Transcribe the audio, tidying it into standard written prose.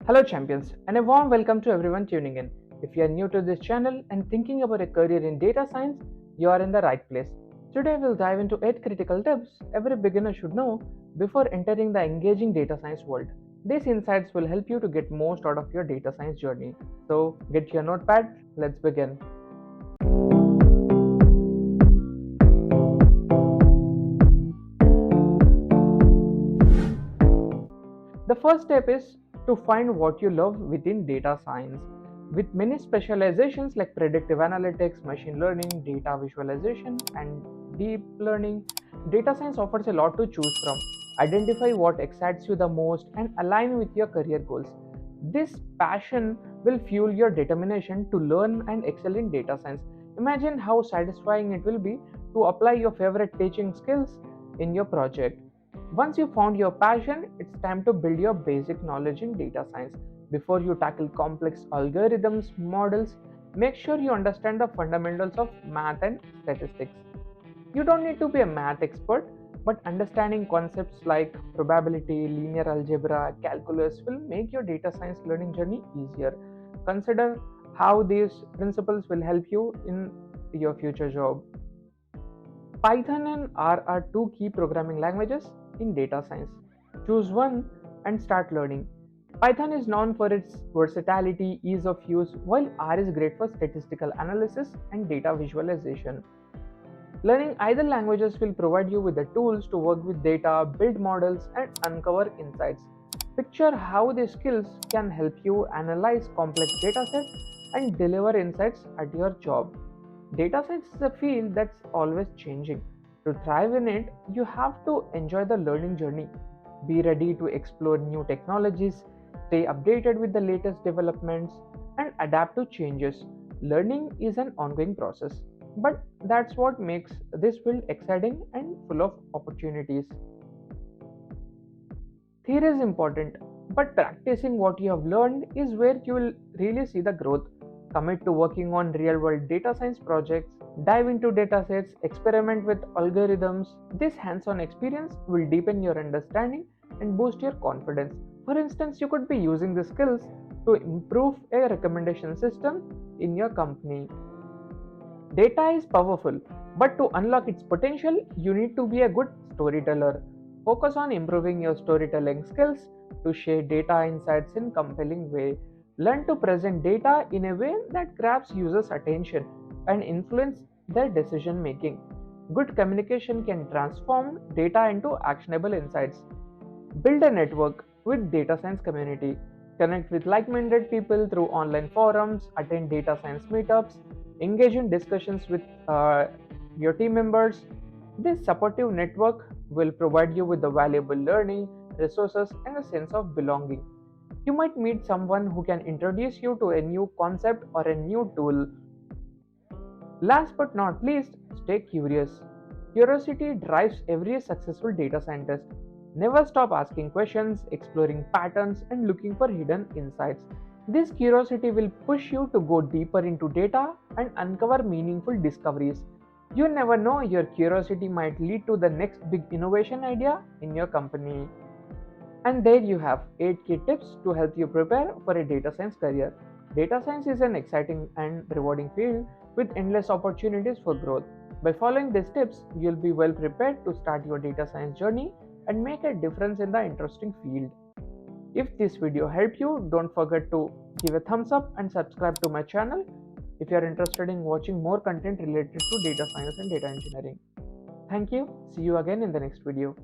Hello, champions, and a warm welcome to everyone tuning in. If you are new to this channel and thinking about a career in data science, you are in the right place. Today, we'll dive into 8 critical tips every beginner should know before entering the engaging data science world. These insights will help you to get most out of your data science journey. So, get your notepad, let's begin. The first step is to find what you love within data science. With many specializations like predictive analytics, machine learning, data visualization, and deep learning, data science offers a lot to choose from. Identify what excites you the most and align with your career goals. This passion will fuel your determination to learn and excel in data science. Imagine how satisfying it will be to apply your favorite teaching skills in your project. Once you found your passion, it's time to build your basic knowledge in data science. Before you tackle complex algorithms, models, make sure you understand the fundamentals of math and statistics. You don't need to be a math expert, but understanding concepts like probability, linear algebra, calculus will make your data science learning journey easier. Consider how these principles will help you in your future job. Python and R are two key programming languages in data science. Choose one and start learning. Python is known for its versatility, ease of use, while R is great for statistical analysis and data visualization. Learning either languages will provide you with the tools to work with data, build models, and uncover insights. Picture how these skills can help you analyze complex datasets and deliver insights at your job. Data science is a field that's always changing. To thrive in it, you have to enjoy the learning journey. Be ready to explore new technologies, stay updated with the latest developments, and adapt to changes. Learning is an ongoing process, but that's what makes this field exciting and full of opportunities. Theory is important, but practicing what you have learned is where you will really see the growth. Commit to working on real world data science projects, dive into datasets, experiment with algorithms. This hands on experience will deepen your understanding and boost your confidence. For instance, you could be using the skills to improve a recommendation system in your company. Data is powerful, but to unlock its potential, you need to be a good storyteller. Focus on improving your storytelling skills to share data insights in compelling way. Learn to present data in a way that grabs users' attention and influence their decision making. Good communication can transform data into actionable insights. Build a network with data science community. Connect with like-minded people through online forums, attend data science meetups, engage in discussions with your team members. This supportive network will provide you with the valuable learning, resources, and a sense of belonging. You might meet someone who can introduce you to a new concept or a new tool. Last but not least, stay curious. Curiosity drives every successful data scientist. Never stop asking questions, exploring patterns, and looking for hidden insights. This curiosity will push you to go deeper into data and uncover meaningful discoveries. You never know, your curiosity might lead to the next big innovation idea in your company. And there you have 8 key tips to help you prepare for a data science career. Data science is an exciting and rewarding field with endless opportunities for growth. By following these tips, you'll be well prepared to start your data science journey and make a difference in the interesting field. If this video helped you, don't forget to give a thumbs up and subscribe to my channel if you are interested in watching more content related to data science and data engineering. Thank you. See you again in the next video.